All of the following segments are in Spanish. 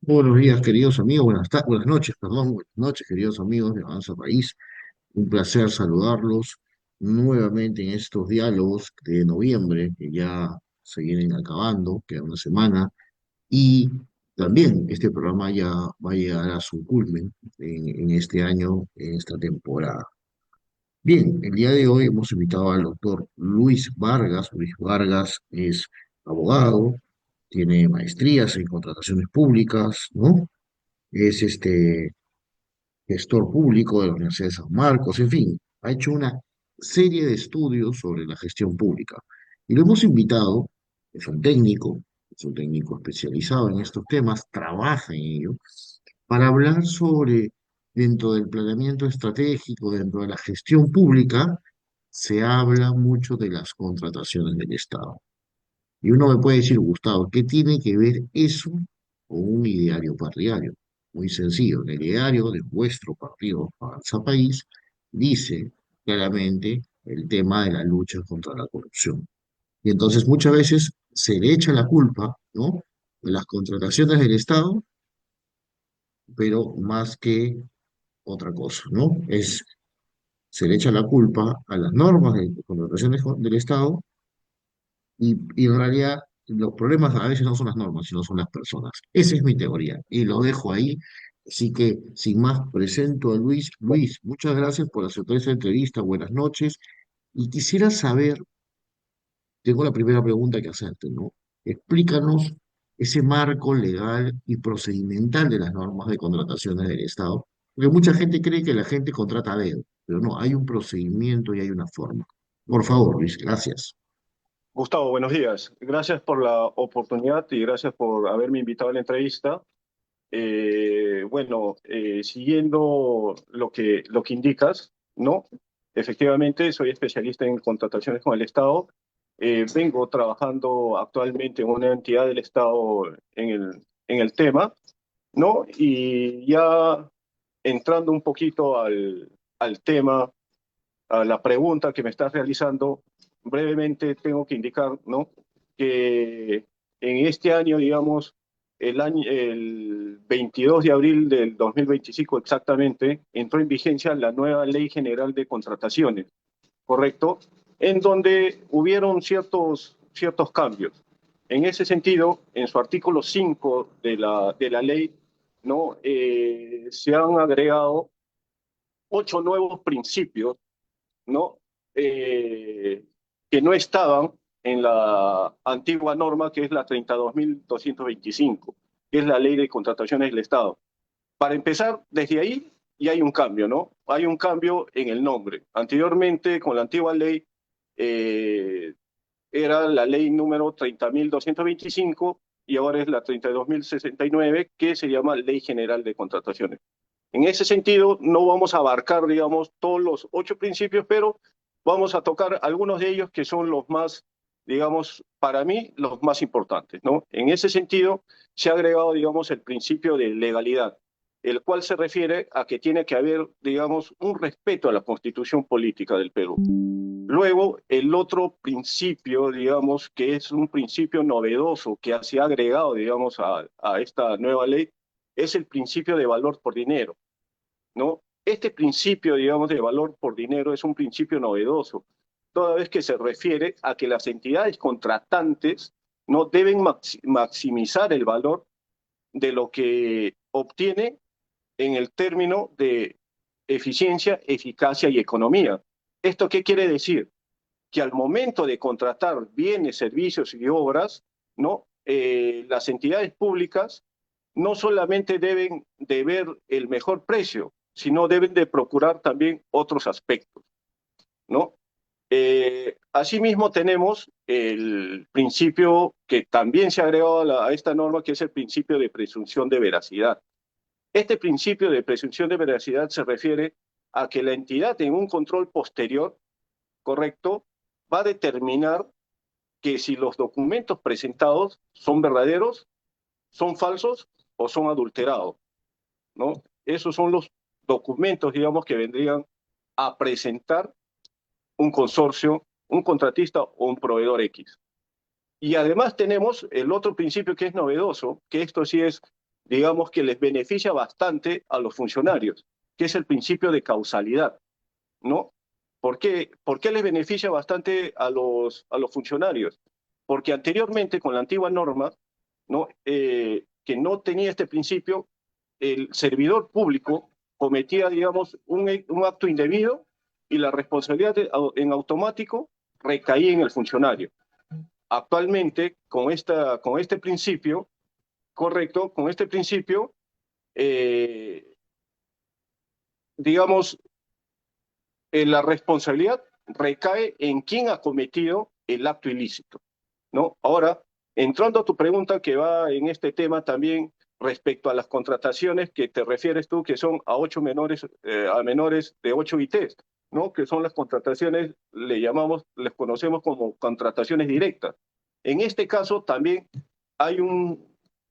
Buenos días, queridos amigos, buenas noches, perdón, buenas noches, queridos amigos de Avanza País. Un placer saludarlos nuevamente en estos diálogos de noviembre que ya se vienen acabando, queda una semana, y también este programa ya va a llegar a su culmen en este año, en esta temporada. Bien, el día de hoy hemos invitado al doctor Luis Vargas. Luis Vargas es abogado, tiene maestrías en contrataciones públicas, ¿no? Es gestor público de la Universidad de San Marcos, en fin, ha hecho una serie de estudios sobre la gestión pública. Y lo hemos invitado, es un técnico especializado en estos temas, trabaja en ello, para hablar sobre, dentro del planeamiento estratégico, dentro de la gestión pública, se habla mucho de las contrataciones del Estado. Y uno me puede decir, Gustavo, ¿qué tiene que ver eso con un ideario partidario? Muy sencillo, en el ideario de vuestro partido, Avanza País, dice claramente el tema de la lucha contra la corrupción. Y entonces muchas veces se le echa la culpa, ¿no?, de las contrataciones del Estado, pero más que otra cosa, ¿no? Se le echa la culpa a las normas de contrataciones del Estado y en realidad los problemas a veces no son las normas, sino son las personas. Esa es mi teoría y lo dejo ahí. Así que, sin más, presento a Luis. Luis, muchas gracias por aceptar esta entrevista. Buenas noches. Y quisiera saber, tengo la primera pregunta que hacerte, ¿no? Explícanos ese marco legal y procedimental de las normas de contrataciones del Estado, porque mucha gente cree que la gente contrata a dedo, pero no, hay un procedimiento y hay una forma. Por favor, Luis, gracias. Gustavo, buenos días. Gracias por la oportunidad y gracias por haberme invitado a la entrevista. Siguiendo lo que indicas, ¿no? Efectivamente, soy especialista en contrataciones con el Estado. Vengo trabajando actualmente en una entidad del Estado en el tema, ¿no? Y ya entrando un poquito al tema, a la pregunta que me estás realizando, brevemente tengo que indicar, ¿no?, que en este año, digamos, el 22 de abril del 2025 exactamente, entró en vigencia la nueva Ley General de Contrataciones, ¿correcto? En donde hubieron ciertos cambios. En ese sentido, en su artículo 5 de la ley, ¿no?, se han agregado 8 nuevos principios, ¿no? Eh, que no estaban en la antigua norma, que es la 32.225, que es la ley de contrataciones del Estado. Para empezar, desde ahí ya hay un cambio, ¿no? Hay un cambio en el nombre. Anteriormente, con la antigua ley, eh, era la ley número 30.225 y ahora es la 32.069, que se llama Ley General de Contrataciones. En ese sentido, no vamos a abarcar, digamos, todos los 8 principios, pero vamos a tocar algunos de ellos que son los más, digamos, para mí, los más importantes, ¿no? En ese sentido, se ha agregado, digamos, el principio de legalidad, el cual se refiere a que tiene que haber, digamos, un respeto a la Constitución política del Perú. Luego, el otro principio, digamos, que es un principio novedoso que se ha agregado, digamos, a esta nueva ley, es el principio de valor por dinero, ¿no? Este principio, digamos, de valor por dinero es un principio novedoso, toda vez que se refiere a que las entidades contratantes no deben maximizar el valor de lo que obtiene en el término de eficiencia, eficacia y economía. ¿Esto qué quiere decir? Que al momento de contratar bienes, servicios y obras, ¿no? Las entidades públicas no solamente deben de ver el mejor precio, sino deben de procurar también otros aspectos, ¿no? Asimismo, tenemos el principio que también se ha agregado a esta norma, que es el principio de presunción de veracidad. Este principio de presunción de veracidad se refiere a que la entidad en un control posterior, correcto, va a determinar que si los documentos presentados son verdaderos, son falsos o son adulterados, ¿no? Esos son los documentos, digamos, que vendrían a presentar un consorcio, un contratista o un proveedor X. Y además tenemos el otro principio que es novedoso, que esto sí es, digamos que les beneficia bastante a los funcionarios, que es el principio de causalidad, ¿no? ¿Por qué les beneficia bastante a los funcionarios? Porque anteriormente, con la antigua norma, ¿no? Que no tenía este principio, el servidor público cometía, digamos, un acto indebido y la responsabilidad en automático recaía en el funcionario. Actualmente, con este principio, correcto, con este principio, eh, digamos, la responsabilidad recae en quien ha cometido el acto ilícito, ¿no? Ahora, entrando a tu pregunta que va en este tema también respecto a las contrataciones que te refieres tú, que son a a menores de 8 ITs, ¿no? Que son las contrataciones, les conocemos como contrataciones directas. En este caso también hay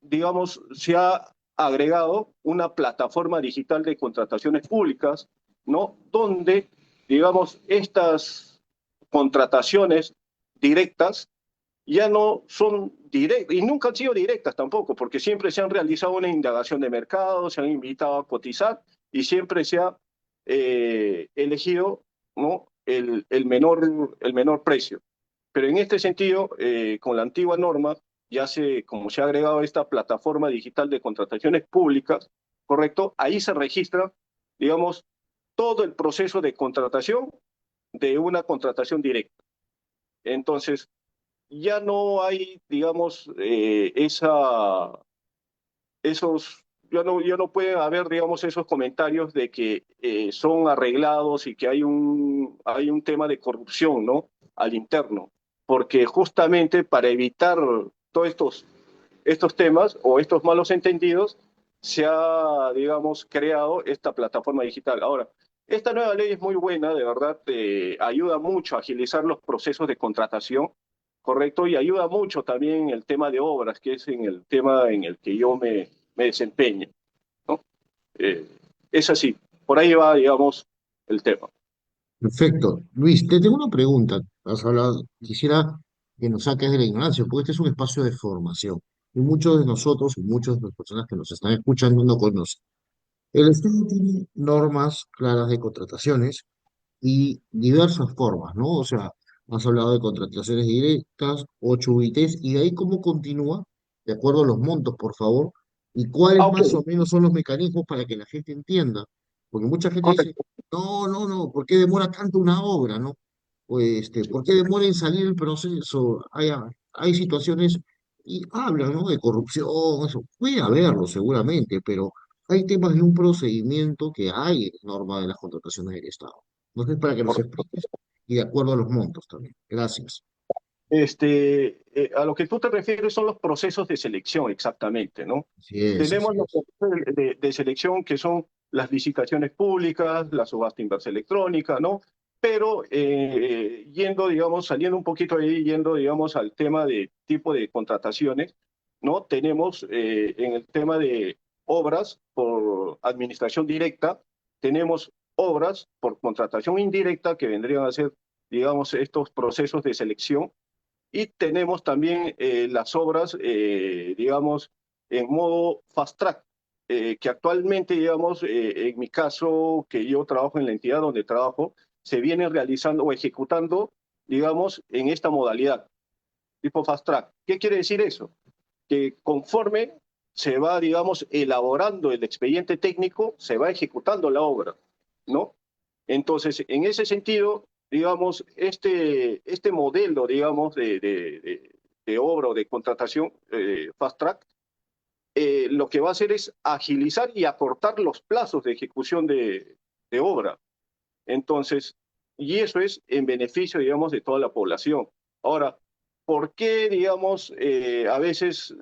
digamos, se ha agregado una plataforma digital de contrataciones públicas, ¿no? Donde, digamos, estas contrataciones directas ya no son directas, y nunca han sido directas tampoco, porque siempre se han realizado una indagación de mercado, se han invitado a cotizar y siempre se ha elegido, ¿no? El menor precio. Pero en este sentido, con la antigua norma, como se ha agregado esta plataforma digital de contrataciones públicas, ¿correcto? Ahí se registra, digamos, todo el proceso de contratación de una contratación directa. Entonces, ya no hay, digamos, ya no puede haber, digamos, esos comentarios de que son arreglados y que hay un tema de corrupción, ¿no? Al interno, porque justamente para evitar todos estos temas o estos malos entendidos, se ha, digamos, creado esta plataforma digital. Ahora, esta nueva ley es muy buena, de verdad, ayuda mucho a agilizar los procesos de contratación, ¿correcto? Y ayuda mucho también en el tema de obras, que es en el tema en el que yo me desempeño, ¿no? Eh, es así, por ahí va, digamos, el tema. Perfecto. Luis, te tengo una pregunta. Has hablado, quisiera que nos saques de la ignorancia, porque este es un espacio de formación. Y muchos de nosotros, y muchas de las personas que nos están escuchando no conocen. El Estado tiene normas claras de contrataciones y diversas formas, ¿no? O sea, has hablado de contrataciones directas, 8 UITs, y de ahí cómo continúa, de acuerdo a los montos, por favor, y cuáles Ah, ok, más o menos son los mecanismos para que la gente entienda. Porque mucha gente dice, correcto. no, no, no, ¿por qué demora tanto una obra, no? O ¿por qué demora en salir el proceso? Hay situaciones, y hablan, ¿no? De corrupción, eso. Puede haberlo seguramente, pero hay temas de un procedimiento que hay en norma de las contrataciones del Estado. Entonces, para que nos Correcto. expliques, y de acuerdo a los montos también. Gracias. A lo que tú te refieres son los procesos de selección, exactamente, ¿no? Así es, así Tenemos los es. procesos de selección que son las licitaciones públicas, la subasta inversa electrónica, ¿no? Pero digamos, saliendo un poquito de ahí, yendo, digamos, al tema de tipo de contrataciones, ¿no? Tenemos en el tema de obras por administración directa, tenemos obras por contratación indirecta que vendrían a ser, digamos, estos procesos de selección y tenemos también las obras, digamos, en modo fast track, que actualmente, digamos, en mi caso, que yo trabajo en la entidad donde trabajo, se viene realizando o ejecutando, digamos, en esta modalidad, tipo fast track. ¿Qué quiere decir eso? Que conforme se va, digamos, elaborando el expediente técnico, se va ejecutando la obra, ¿no? Entonces, en ese sentido, digamos, este modelo, digamos, de obra o de contratación fast track, lo que va a hacer es agilizar y acortar los plazos de ejecución de obra. Entonces, y eso es en beneficio, digamos, de toda la población. Ahora, ¿por qué, digamos, a veces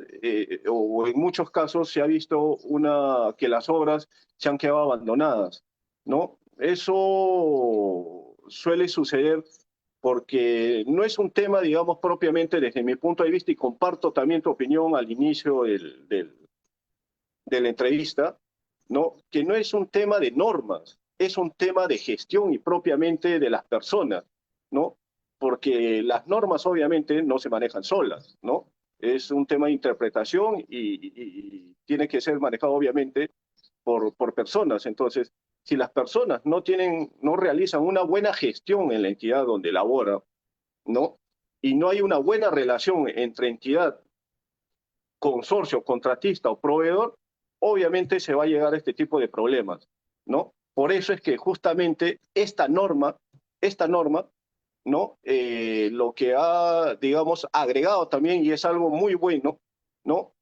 o en muchos casos se ha visto que las obras se han quedado abandonadas? ¿No? Eso suele suceder porque no es un tema, digamos, propiamente desde mi punto de vista, y comparto también tu opinión al inicio de la entrevista, ¿no? Que no es un tema de normas, es un tema de gestión y propiamente de las personas, ¿no? Porque las normas obviamente no se manejan solas, ¿no? Es un tema de interpretación y tiene que ser manejado obviamente por personas. Entonces, si las personas no realizan una buena gestión en la entidad donde laboran, ¿no? Y no hay una buena relación entre entidad, consorcio, contratista o proveedor, obviamente se va a llegar a este tipo de problemas, ¿no? Por eso es que justamente esta norma, ¿no? Lo que ha, digamos, agregado también, y es algo muy bueno, ¿no?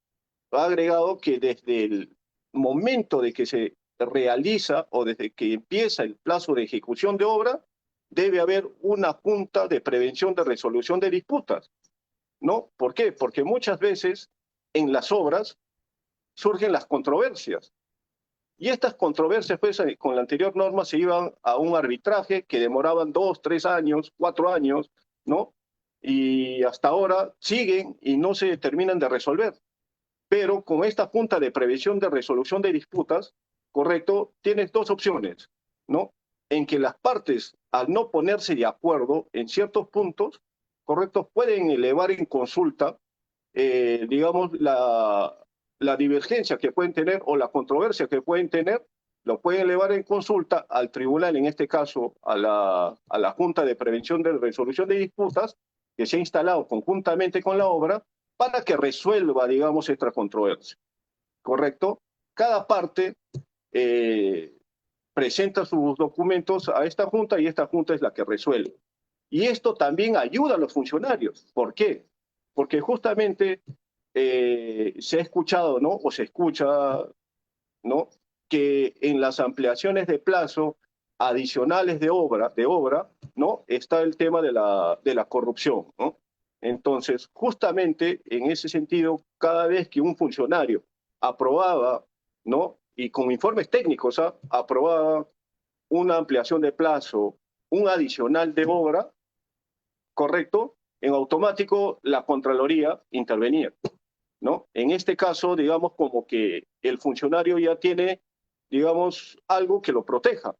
Ha agregado que desde el momento de que se realiza o desde que empieza el plazo de ejecución de obra, debe haber una junta de prevención de resolución de disputas, ¿no? ¿Por qué? Porque muchas veces en las obras surgen las controversias. Y estas controversias, pues, con la anterior norma se iban a un arbitraje que demoraban 2, 3 años, 4 años, ¿no? Y hasta ahora siguen y no se terminan de resolver. Pero con esta Junta de Prevención de Resolución de Disputas, correcto, tienes dos opciones, ¿no? En que las partes, al no ponerse de acuerdo en ciertos puntos, correcto, pueden elevar en consulta, digamos, la divergencia que pueden tener o la controversia que pueden tener, lo pueden elevar en consulta al tribunal, en este caso a la Junta de Prevención de Resolución de Disputas, que se ha instalado conjuntamente con la obra, para que resuelva, digamos, esta controversia. ¿Correcto? Cada parte eh, presenta sus documentos a esta junta y esta junta es la que resuelve. Y esto también ayuda a los funcionarios. ¿Por qué? Porque justamente se ha escuchado, ¿no? O se escucha, ¿no? Que en las ampliaciones de plazo adicionales de obra, ¿no? Está el tema de la corrupción, ¿no? Entonces, justamente en ese sentido, cada vez que un funcionario aprobaba, ¿no? Y con informes técnicos, ¿ah? Aprobaba una ampliación de plazo, un adicional de obra, ¿correcto? En automático la Contraloría intervenía, ¿no? En este caso, digamos, como que el funcionario ya tiene, digamos, algo que lo proteja.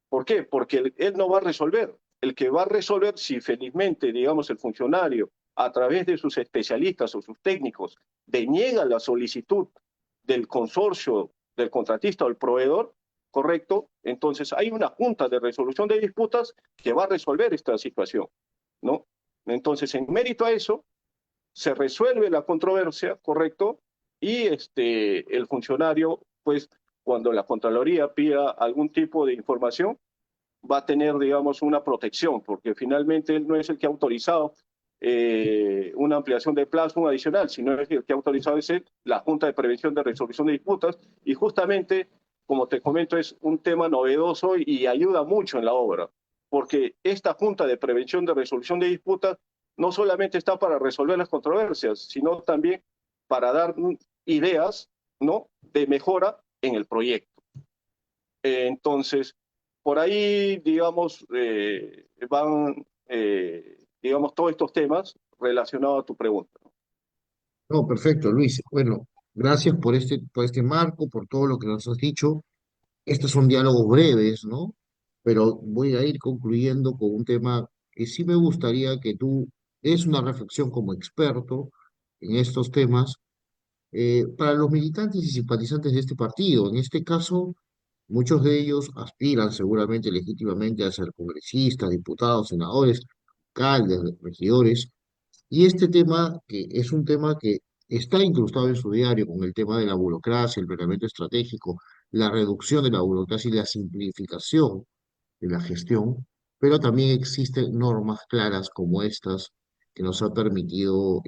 ¿Por qué? Porque él no va a resolver. El que va a resolver, si felizmente, digamos, el funcionario, a través de sus especialistas o sus técnicos, deniega la solicitud del consorcio, del contratista o el proveedor, ¿correcto? Entonces hay una junta de resolución de disputas que va a resolver esta situación, ¿no? Entonces, en mérito a eso, se resuelve la controversia, ¿correcto? Y el funcionario, pues, cuando la Contraloría pida algún tipo de información, va a tener, digamos, una protección, porque finalmente él no es el que ha autorizado una ampliación de plazo, un adicional, sino es el que ha autorizado es la Junta de Prevención de Resolución de Disputas, y justamente, como te comento, es un tema novedoso y ayuda mucho en la obra, porque esta Junta de Prevención de Resolución de Disputas no solamente está para resolver las controversias, sino también para dar ideas, ¿no? De mejora en el proyecto. Entonces, por ahí, digamos, van, digamos, todos estos temas relacionados a tu pregunta. No, perfecto, Luis. Bueno, gracias por este marco, por todo lo que nos has dicho. Estos son diálogos breves, ¿no? Pero voy a ir concluyendo con un tema que sí me gustaría que tú des una reflexión como experto en estos temas para los militantes y simpatizantes de este partido. En este caso, muchos de ellos aspiran seguramente legítimamente a ser congresistas, diputados, senadores, alcaldes, regidores. Y este tema, que es un tema que está incrustado en su diario con el tema de la burocracia, el planeamiento estratégico, la reducción de la burocracia y la simplificación de la gestión, pero también existen normas claras como estas que nos ha permitido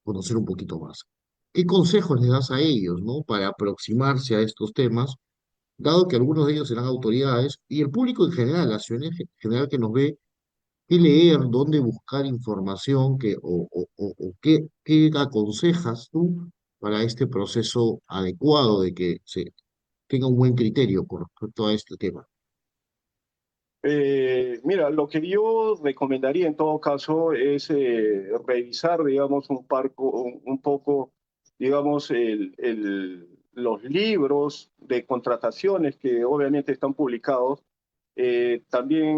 conocer un poquito más. ¿Qué consejos les das a ellos, ¿no? Para aproximarse a estos temas, dado que algunos de ellos serán autoridades y el público en general, la ciudadanía en general que nos ve, qué leer, dónde buscar información, o qué aconsejas tú para este proceso adecuado de que se tenga un buen criterio con respecto a este tema? Mira, lo que yo recomendaría en todo caso es revisar, digamos, un poco, digamos, los libros de contrataciones que obviamente están publicados. También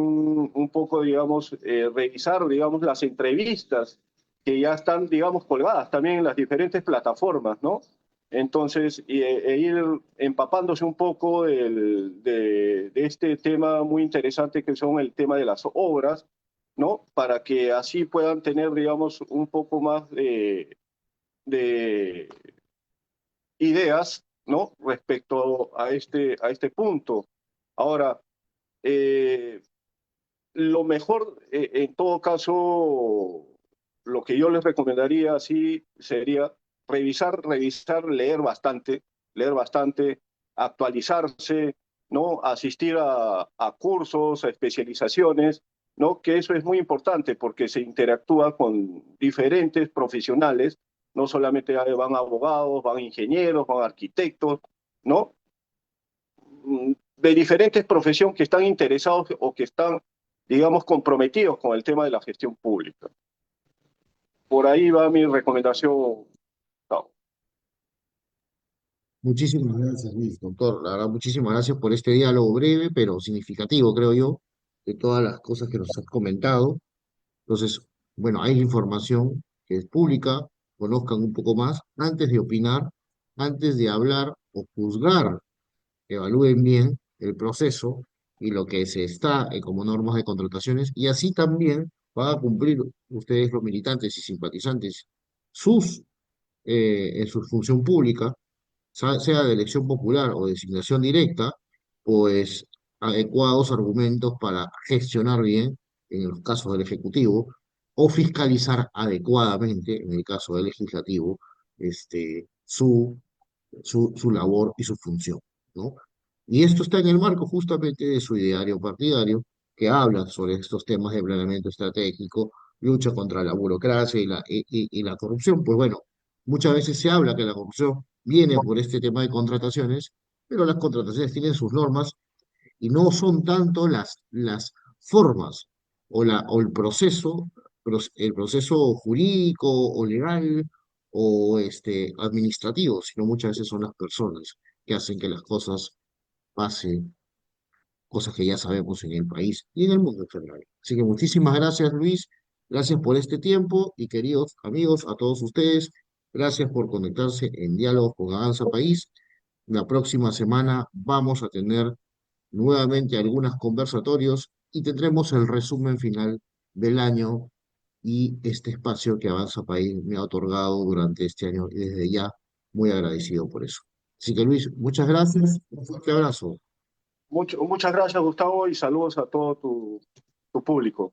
un poco, digamos, revisar, digamos, las entrevistas que ya están, digamos, colgadas también en las diferentes plataformas, ¿no? Entonces, ir empapándose un poco de este tema muy interesante que son el tema de las obras, ¿no? Para que así puedan tener, digamos, un poco más de ideas, ¿no? Respecto a este punto. Ahora, eh, lo mejor, en todo caso, lo que yo les recomendaría sí sería revisar, leer bastante, actualizarse, ¿no? Asistir a cursos, a especializaciones, ¿no? Que eso es muy importante porque se interactúa con diferentes profesionales, no solamente van abogados, van ingenieros, van arquitectos, ¿no? De diferentes profesiones que están interesados o que están, digamos, comprometidos con el tema de la gestión pública. Por ahí va mi recomendación. No. Muchísimas gracias, Luis, doctor. La verdad, muchísimas gracias por este diálogo breve, pero significativo, creo yo, de todas las cosas que nos has comentado. Entonces, bueno, hay información que es pública, conozcan un poco más antes de opinar, antes de hablar o juzgar, evalúen bien el proceso y lo que se está como normas de contrataciones, y así también van a cumplir ustedes, los militantes y simpatizantes, sus, en su función pública, sea de elección popular o designación directa, pues adecuados argumentos para gestionar bien, en los casos del Ejecutivo, o fiscalizar adecuadamente, en el caso del Legislativo, su labor y su función, ¿no? Y esto está en el marco justamente de su ideario partidario, que habla sobre estos temas de planeamiento estratégico, lucha contra la burocracia y la corrupción. Pues bueno, muchas veces se habla que la corrupción viene por este tema de contrataciones, pero las contrataciones tienen sus normas y no son tanto las formas o el proceso jurídico o legal o administrativo, sino muchas veces son las personas que hacen que las cosas pasen, cosas que ya sabemos en el país y en el mundo en general. Así que muchísimas gracias, Luis. Gracias por este tiempo y queridos amigos, a todos ustedes, gracias por conectarse en Diálogos con Avanza País. La próxima semana vamos a tener nuevamente algunos conversatorios y tendremos el resumen final del año y este espacio que Avanza País me ha otorgado durante este año y desde ya muy agradecido por eso. Así que Luis, muchas gracias, un fuerte abrazo. Muchas gracias, Gustavo, y saludos a todo tu público.